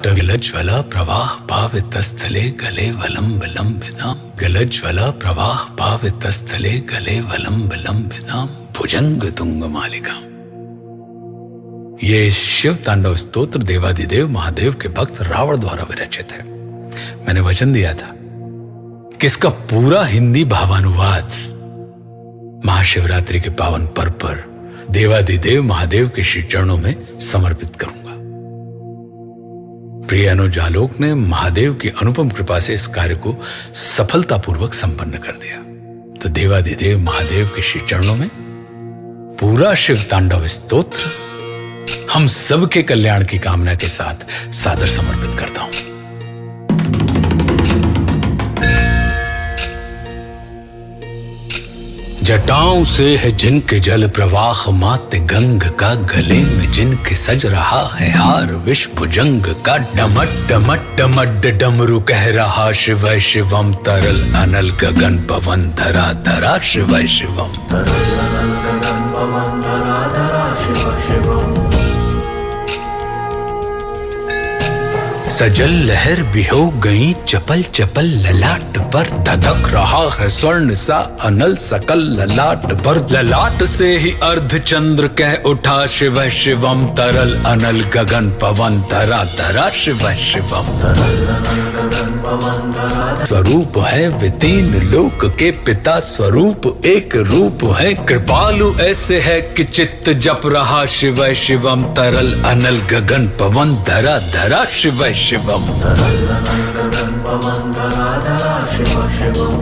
गलज्वला प्रवाह पावितस्थले गले वलंबिताम गलज्वला प्रवाह पावितस्थले गले वलंबिताम भुजंग तुंग मालिका। ये शिव तांडव स्तोत्र देवाधिदेव महादेव के भक्त रावण द्वारा विरचित है। मैंने वचन दिया था कि इसका पूरा हिंदी भावानुवाद महाशिवरात्रि के पावन पर्व पर देवाधिदेव महादेव के श्री चरणों में समर्पित करूंगा। प्रिय अनुज आलोक ने महादेव की अनुपम कृपा से इस कार्य को सफलतापूर्वक संपन्न कर दिया। तो देवाधिदेव महादेव के श्री चरणों में पूरा शिव तांडव स्तोत्र हम सबके कल्याण की कामना के साथ सादर समर्पित करता हूं। जटाओं से है जिनके जल प्रवाह माते गंग का, गले में जिनके सज रहा है हार विष भुजंग का, डमट डमट डमट डमरू कह रहा शिव शिवम, तरल अनल गगन पवन धरा धरा शिव शिवम, तरल अनल गगन पवन धरा धरा शिव शिवम। सजल लहर भी हो गई चपल चपल ललाट पर, धधक रहा है स्वर्ण सा अनल सकल ललाट पर, ललाट से ही अर्ध चंद्र कह उठा शिव शिवम, तरल अनल गगन पवन धरा धरा शिव शिवम, तरल अनल गगन पवन धरा। स्वरूप है वे तीन लोक के पिता, स्वरूप एक रूप है कृपालु ऐसे है कि चित्त जप रहा शिव शिवम, तरल अनल गगन पवन धरा धरा शिव शिवम, तरल अनल गगन पवन धरा धरा शिव शिवम।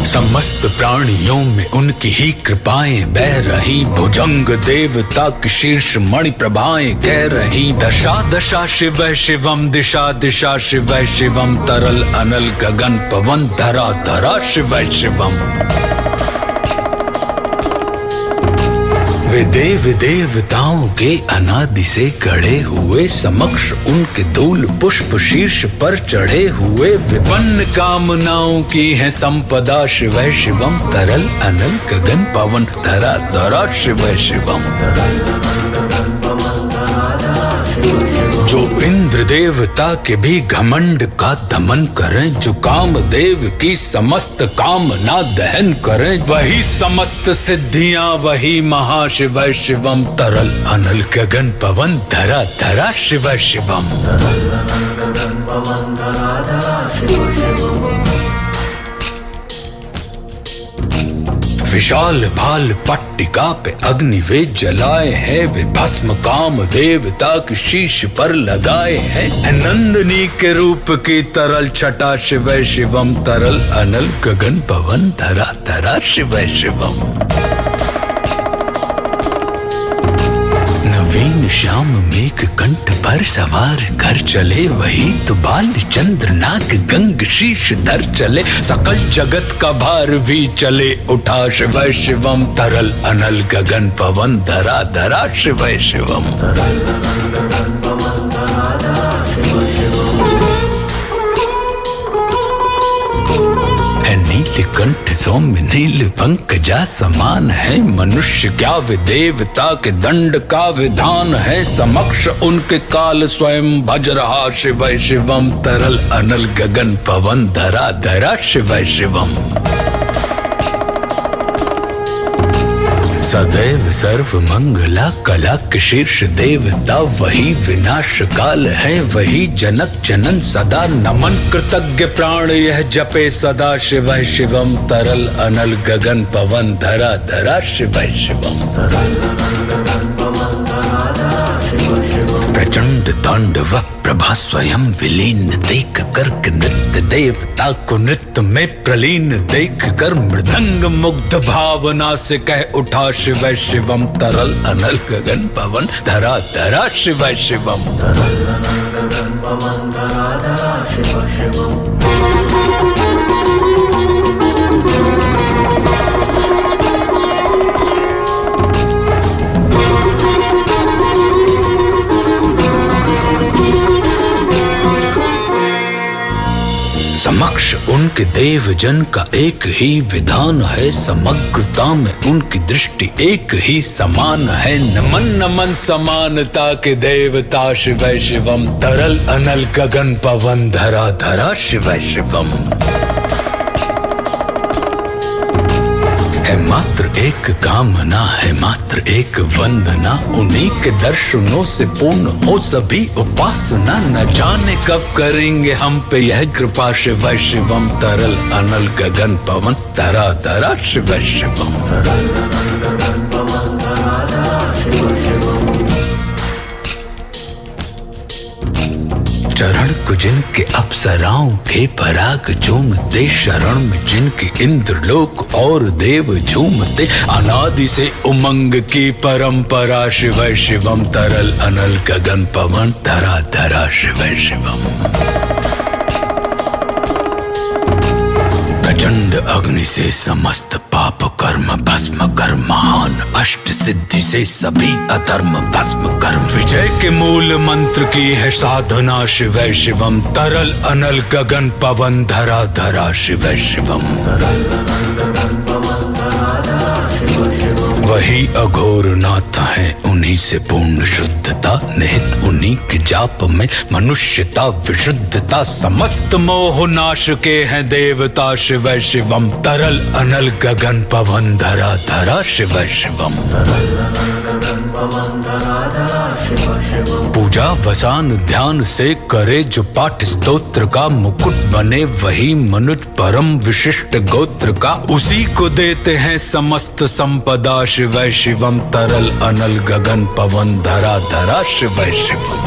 समस्त प्राणियों में उनकी ही कृपाएं बह रही, भुजंग देवता की शीर्ष मणि प्रभाएं कह रही, दशा दशा शिव शिवम, दिशा दिशा शिव शिवम, तरल अनल गगन पवन धरा धरा शिव शिवम। वे देव देवताओं के अनादि से गढ़े हुए, समक्ष उनके धूल पुष्प शीर्ष पर चढ़े हुए, विपन्न कामनाओं की है संपदा शिव शिवम, तरल अनल गगन पवन धरा धरा शिव शिवम, तरल अनल गगन पवन धरा धरा शिव शिवम। जो इंद्र देवता के भी घमंड का दमन करें, जो कामदेव की समस्त कामना दहन करें, वही समस्त सिद्धियां वही महाशिव शिवम, तरल अनल गगन पवन धरा धरा शिव शिवम, तरल अनल गगन पवन धरा धरा शिव शिवम। विशाल भाल पट्टिका पे अग्नि वे जलाए हैं, वे भस्म काम देवता की शीश पर लगाए हैं, नंदनी के रूप की तरल छटा शिव शिवम, तरल अनल गगन पवन धरा धरा शिव शिवम। नवीन श्याम मेघ कंठ पर सवार कर चले, वही तो बाल चंद्र नाग गंग शीश धर चले, सकल जगत का भार भी चले उठा शिव शिवम, तरल अनल गगन पवन धरा धरा शिव शिवम, तरल अनल गगन पवन धरा धरा शिव शिवम। नील कंठ सौम्य नील पंकजा समान है, मनुष्य क्या वे देवता के दंड का विधान है, समक्ष उनके काल स्वयं भज रहा शिव शिवम, तरल अनल गगन पवन धरा धरा शिव शिवम। सदैव सर्व मंगला कला के शीर्ष देवता, वही विनाश काल है वही जनक जनन, सदा नमन कृतज्ञ प्राण यह जपे सदा शिव शिवम, तरल अनल गगन पवन धरा धरा शिव शिवम, तरल अनल गगन पवन धरा धरा शिव शिवम। प्रचंड तांडव प्रभा स्वयं विलीन देख कर नृत्य देवता को नृत्य में प्रलीन देख कर, मृदंग मुग्ध भावना से कह उठा शिव शिवम, तरल अनल गगन पवन धरा धरा शिव शिवम, तरल अनल गगन पवन धरा धरा शिव शिवम। समक्ष उनके देव जन का एक ही विधान है, समग्रता में उनकी दृष्टि एक ही समान है। नमन नमन समानता के देवता शिव शिवम, तरल अनल गगन पवन धरा धरा शिव शिवम। है मात्र एक कामना, है मात्र एक वंदना, उन्हीं के दर्शनों से पूर्ण हो सभी उपासना। न जाने कब करेंगे हम पे यह कृपा शिव शिवम, तरल अनल गगन पवन धरा धरा शिव शिवम। चरण को जिनके अप्सराओं के पराग झूमते, शरण में जिनके इंद्रलोक और देव झूमते। अनादि से उमंग की परंपरा शिव शिवम, तरल अनल गगन पवन धरा धरा शिव शिवम। प्रचंड अग्नि से समस्त पाप कर्म भस्म कर, महान अष्ट सिद्धि से सभी अधर्म भस्म कर। विजय के मूल मंत्र की है साधना शिव शिवम, तरल अनल गगन पवन धरा धरा शिव शिवम। वही अघोर नाथ है, उन्हीं से पूर्ण शुद्धता, निहित उन्हीं के जाप में मनुष्यता विशुद्धता। समस्त मोह नाश के हैं देवता शिव शिवम, तरल अनल गगन पवन धरा धरा शिव शिवम। पूजा वसान ध्यान से करे जो पाठ स्तोत्र का, मुकुट बने वही मनुज परम विशिष्ट गोत्र का। उसी को देते हैं समस्त संपदा शिव शिवम, तरल अनल गगन पवन धरा धरा शिव शिवम।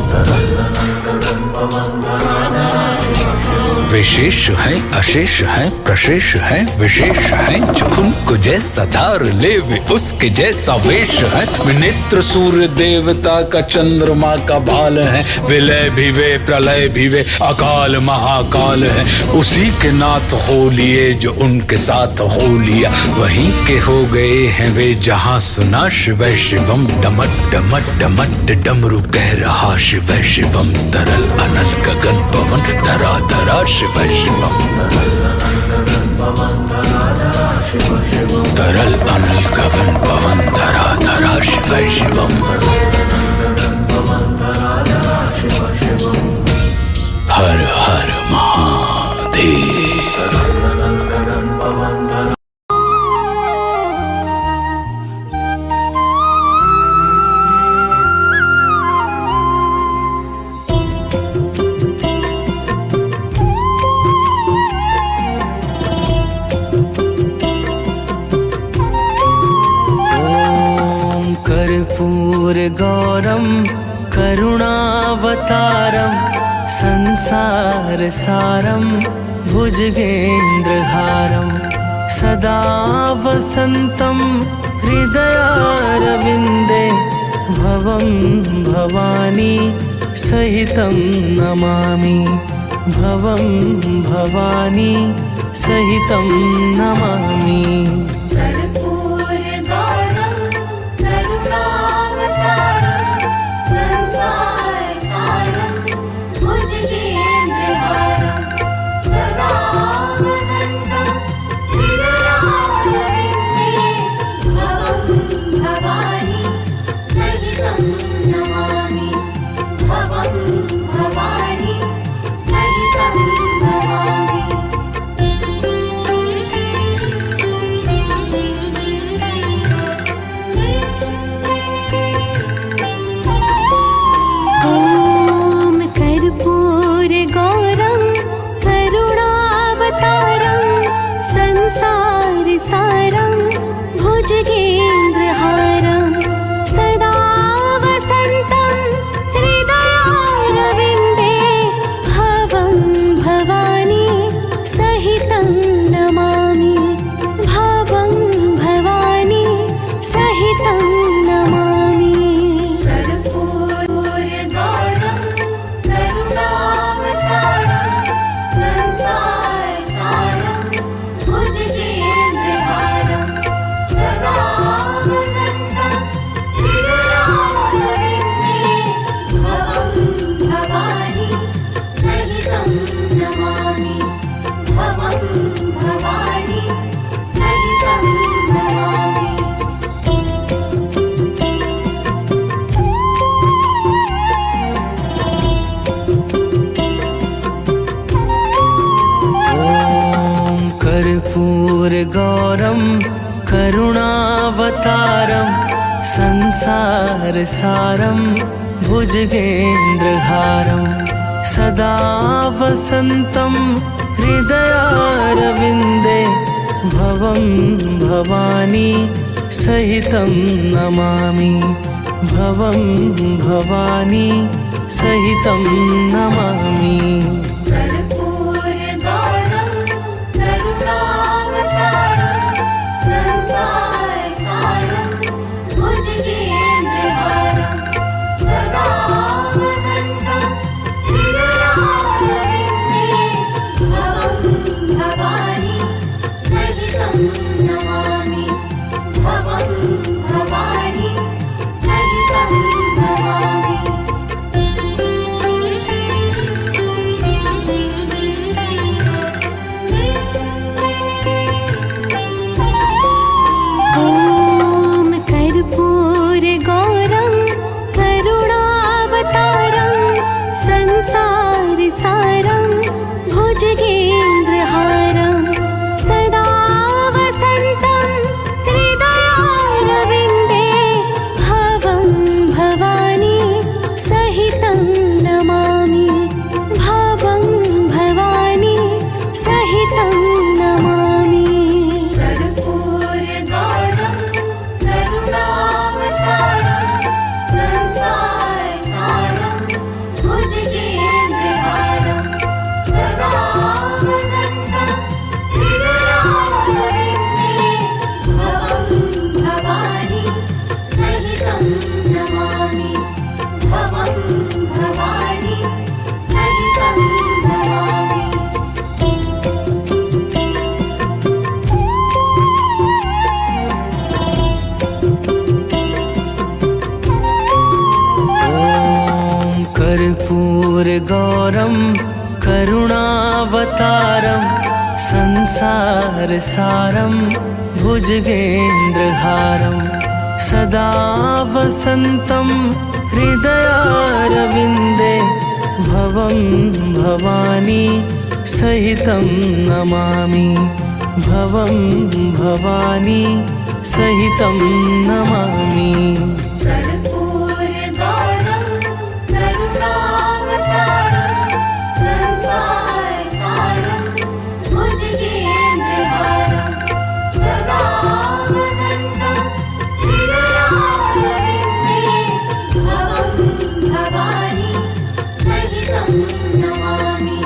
विशेष है अशेष है प्रशेष है विशेष है, जो उनको जैसा धार ले वे उसके जैसा वेश है। नेत्र सूर्य देवता का चंद्रमा का भाल है, विलय भी वे प्रलय भी वे अकाल महाकाल है। उसी के नाथ हो लिए जो उनके साथ हो लिया, वहीं के हो गए हैं वे जहां सुना शिव शिवम। डमट डमट डमट डमरू कह रहा शिव शिवम, तरल अनल गगन पवन धरा धरा शिव शिवम। तरल अनल गगन पवन धरा धरा शिव शिवम। हर हर महादेव। कर्पूरगौरं करुणावतारं संसारसारं भुजगेन्द्रहारं सदा वसन्तं हृदयारविन्दे भवं भवानी सहितं नमामि। भवं भवानी सहितं नमामि। कर्पूरगौरं करुणावतारं संसारसारं भुजगेन्द्रहारं सदा वसन्तं हृदयारविन्दे भवं भवानी सहितं नमामि भवं भवानी सहितं नमामि कर्पूरगौरं करुणावतारं संसारसारं भुजगेन्द्रहारं सदा वसन्तं हृदयारविन्दे भवं भवानी सहितं नमामि भवं भवानी सहितं नमामि। ॐ कर्पूरगौरं करुणावतारं संसारसारं भुजगेन्द्रहारं सदा वसन्तं हृदयारविन्दे भवं भवानी सहितं नमामि भवं भवानी सहितं नमामि। कर्पूरगौरं करुणावतारं संसारसारं भुजगेन्द्रहारं सदा वसन्तं हृदयारविन्दे भवं भवानी सहितं नमामि भवं भवानी सहितं नमामि। ॐ कर्पूरगौरं करुणावतारं संसारसारं भुजगेन्द्रहारं सदा वसन्तं हृदयारविन्दे भवं भवानी सहितं नमामि भवं भवानी सहितं नमामि। कर्पूरगौरं करुणावतारं संसारसारं भुजगेन्द्रहारं सदा वसन्तं हृदयारविन्दे भवं भवानी सहितं नमामि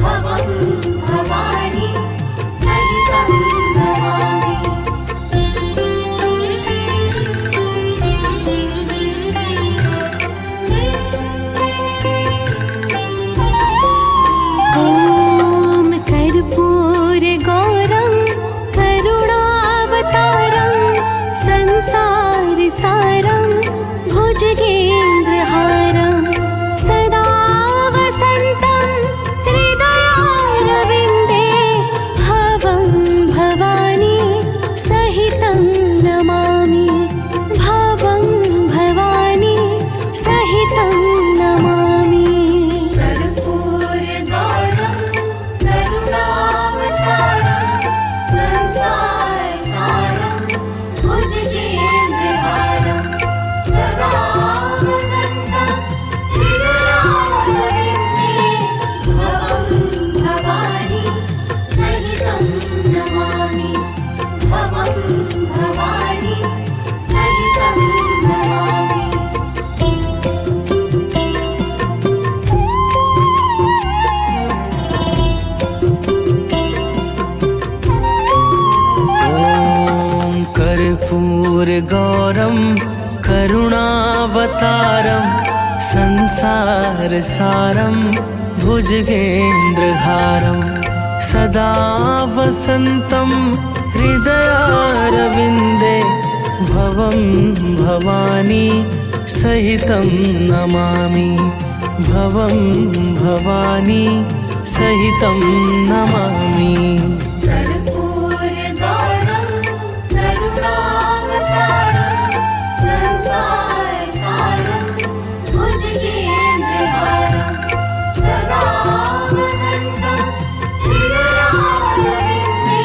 भवं भवानी सहितं नमामि। ॐ कर्पूरगौरं करुणावतारं संसारसारं भुजगेन्द्रहारं सदा वसन्तं हृदयारविन्दे भवं भवानी सहितं नमामि भवं भवानी सहितं नमामि। कर्पूरगौरं करुणावतारं संसारसारं भुजगेन्द्रहारं सदा वसन्तं हृदयारविन्दे भवं भवानी सहितं नमामि भवं भवानी सहितं नमामि। ॐ कर्पूरगौरं करुणावतारं संसारसारं भुजगेन्द्रहारं सदा वसन्तं हृदयारविन्दे भवं भवानी सहितं नमामि भवं भवानी सहितं नमामि। कर्पूरगौरं करुणावतारं संसारसारं भुजगेन्द्रहारं सदा वसन्तं हृदयारविन्दे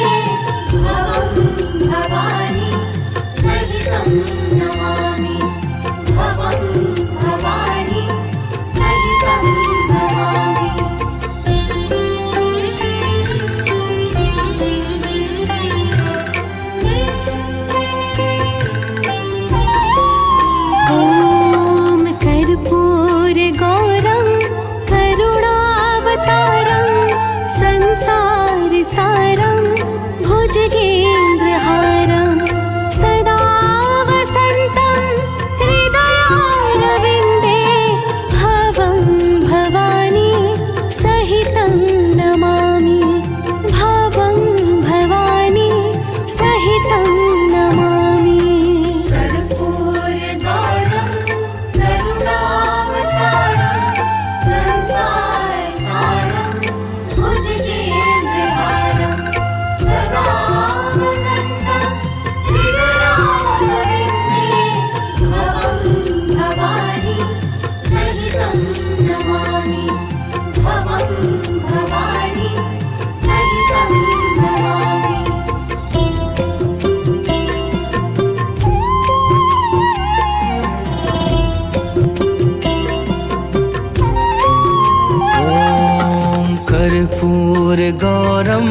कर्पूरगौरं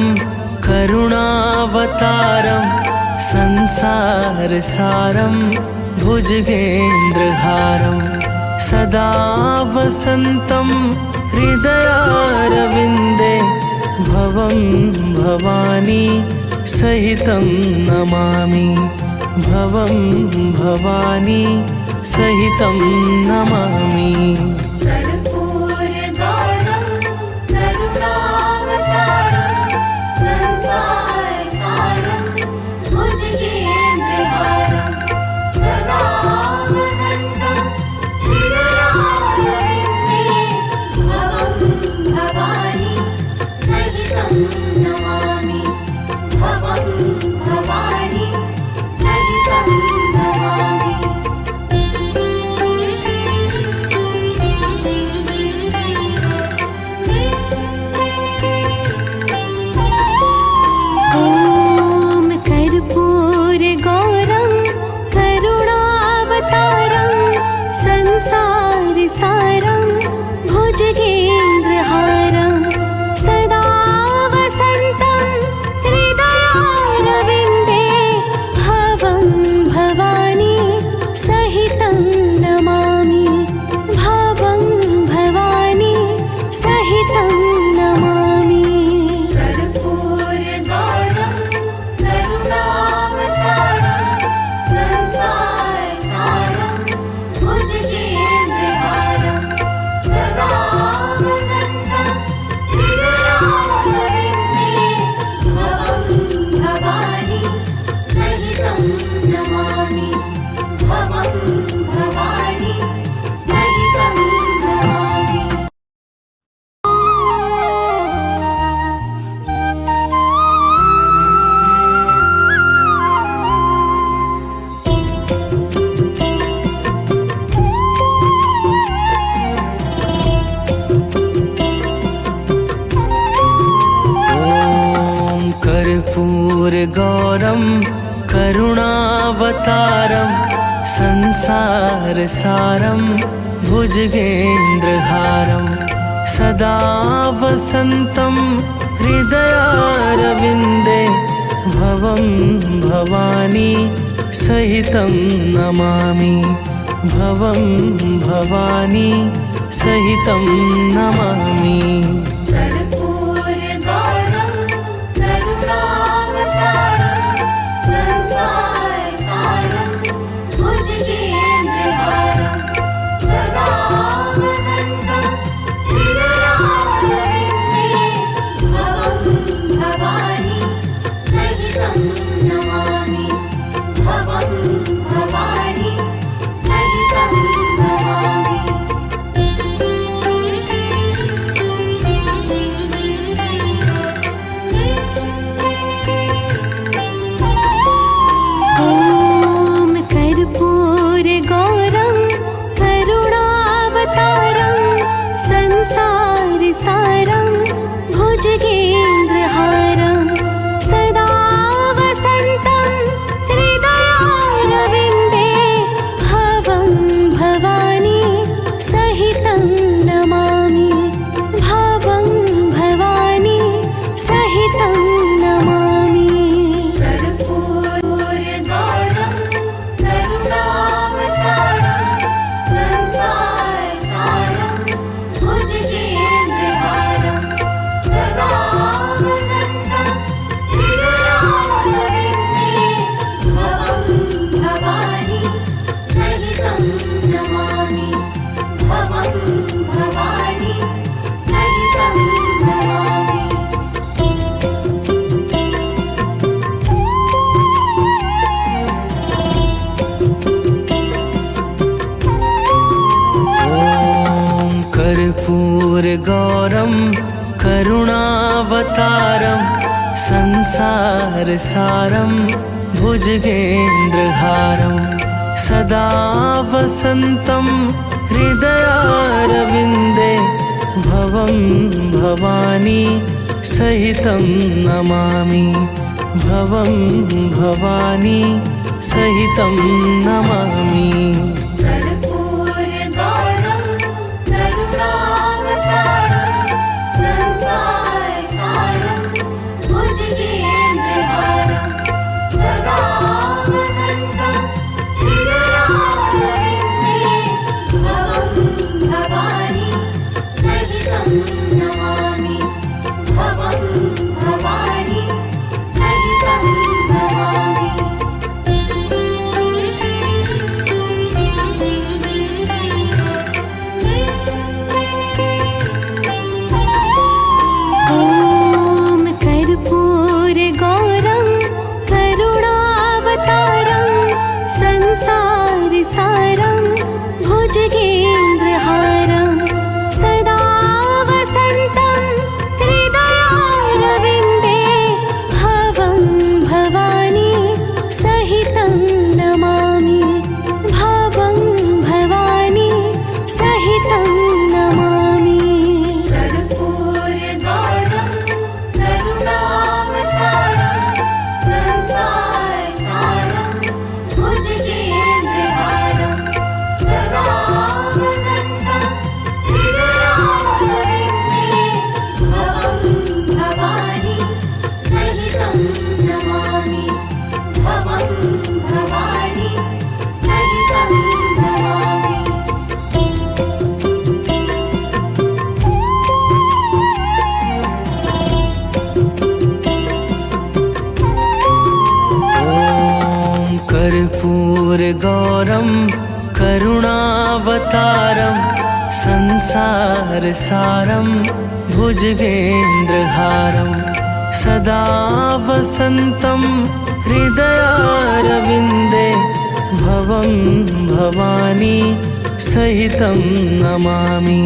करुणावतारं संसारसारं भुजगेन्द्रहारं सदा वसन्तं हृदयारविन्दे भवं भवानी सहितं नमामि भवं भवानी सहितं नमामि कर्पूरगौरं करुणावतारं संसारसारं भुजगेन्द्रहारं सदा वसन्तं हृदयारविन्दे भवं भवानी सहितं नमामि भवं भवानी सहितं नमामि। ॐ कर्पूरगौरं करुणावतारं संसारसारं भुजगेन्द्रहारं सदा वसन्तं हृदयारविन्दे भवं भवानी सहितं नमामि भवं भवानी सहितं नमामि। कर्पूरगौरं करुणावतारं संसारसारं भुजगेन्द्रहारं सदा वसन्तं हृदयारविन्दे भवं भवानी सहितं नमामि भवं भवानी सहितं नमामि। ॐ कर्पूरगौरं करुणावतारं संसारसारं भुजगेन्द्रहारं सदा वसन्तं हृदयारविन्दे भवं भवानी सहितं नमामि भवं भवानी सहितं नमामि। कर्पूरगौरं करुणावतारं संसारसारं भुजगेन्द्रहारं सदा वसन्तं हृदयारविन्दे भवं भवानी सहितं नमामि भवं भवानी सहितं नमामि। ॐ कर्पूरगौरं करुणावतारं संसारसारं भुजगेन्द्रहारं सदा वसन्तं हृदयारविन्दे भवं भवानी सहितं नमामि भवं भवानी सहितं नमामि। कर्पूरगौरं करुणावतारं संसारसारं भुजगेन्द्रहारं सदा वसन्तं हृदयारविन्दे भवं भवानी सहितं नमामि भवं भवानी सहितं नमामि। ॐ कर्पूरगौरं करुणावतारं संसारसारं भुजगेन्द्रहारं सदा वसन्तं हृदयारविन्दे भवं भवानी सहितं नमामि भवं भवानी सहितं नमामि। कर्पूरगौरं करुणावतारं संसारसारं भुजगेन्द्रहारं सदा वसन्तं हृदयारविन्दे भवं भवानी सहितं नमामि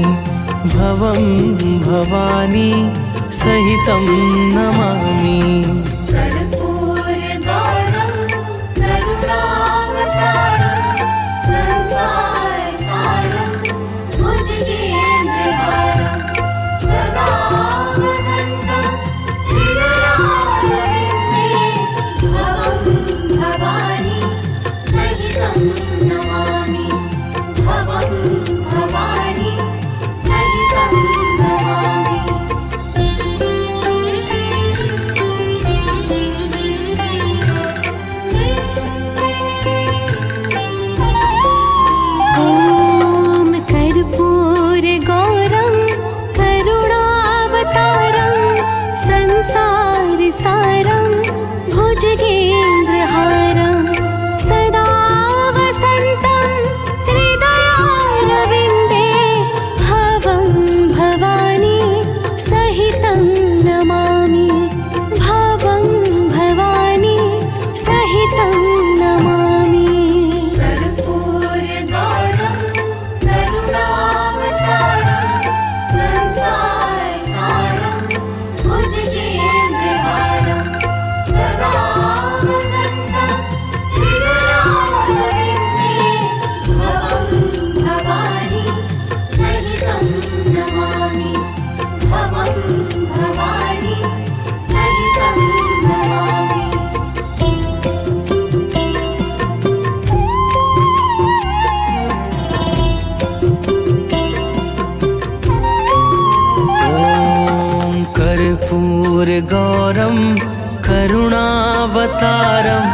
भवं भवानी सहितं नमामि कर्पूरगौरं करुणावतारं संसारसारं भुजगेन्द्रहारं सदा वसन्तं हृदयारविन्दे भवं भवानी सहितं नमामि भवं भवानी सहितं नमामि। ॐ कर्पूरगौरं करुणावतारं संसारसारं भुजगेन्द्रहारं सदा वसन्तं हृदयारविन्दे भवं भवानी सहितं नमामि भवं भवानी सहितं नमामि। कर्पूरगौरं करुणावतारं संसारसारं भुजगेन्द्रहारं सदा वसन्तं हृदयारविन्दे भवं भवानी सहितं नमामि भवं भवानी सहितं नमामि। ॐ कर्पूरगौरं करुणावतारं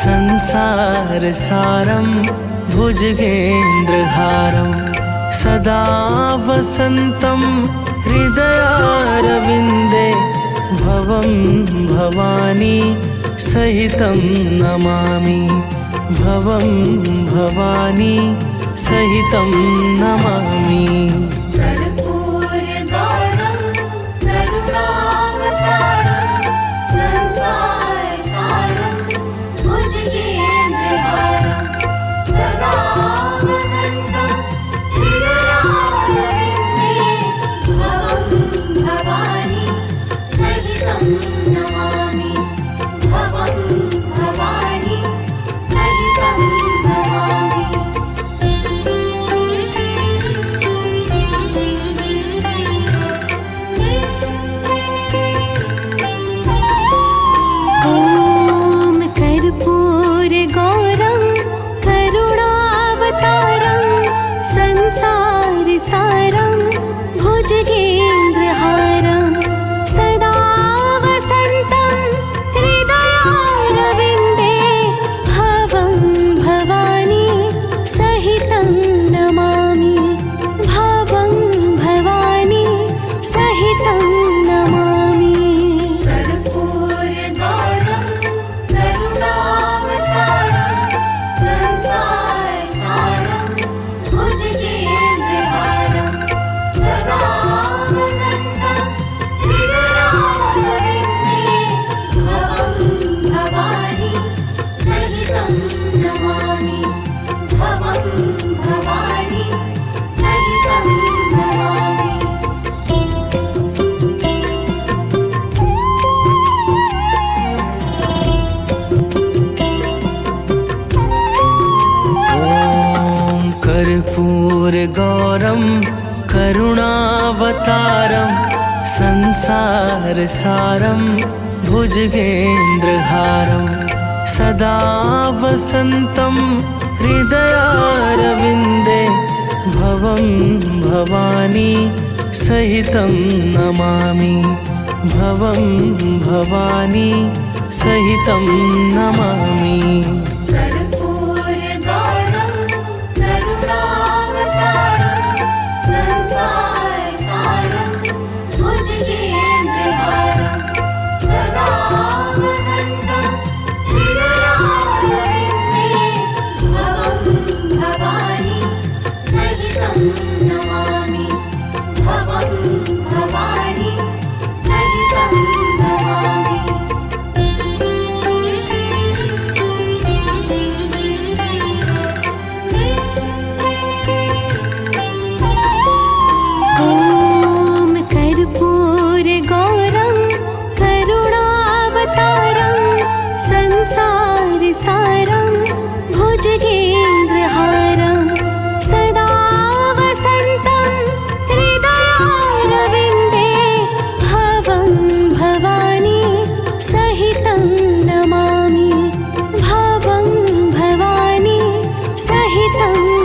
संसारसारं भुजगेन्द्रहारं सदा वसन्तं हृदयारविन्दे भवं भवानी सहितं नमामि भवं भवानी सहितं नमामि। कर्पूरगौरं करुणावतारं संसारसारं भुजगेन्द्रहारं सदा वसन्तं हृदयारविन्दे भवं भवानी सहितं नमामि भवं भवानी सहितं नमामि। ॐ कर्पूरगौरं करुणावतारं संसारसारं भुजगेन्द्रहारं सदा वसन्तं हृदयारविन्दे भवं भवानी सहितं नमामि भवं भवानी सहितं नमामि। कर्पूरगौरं करुणावतारं संसारसारं भुजगेन्द्रहारं सदा वसन्तं हृदयारविन्दे भवं भवानी सहितं नमामि भवं भवानी सहितं नमामि। ॐ कर्पूरगौरं करुणावतारं संसारसारं भुजगेन्द्रहारं सदा वसन्तं हृदयारविन्दे भवं भवानी सहितं नमामि भवं भवानी सहितं नमामि। कर्पूरगौरं करुणावतारं संसारसारं भुजगेन्द्रहारं सदा वसन्तं हृदयारविन्दे भवं भवानी सहितं नमामि भवं सहितं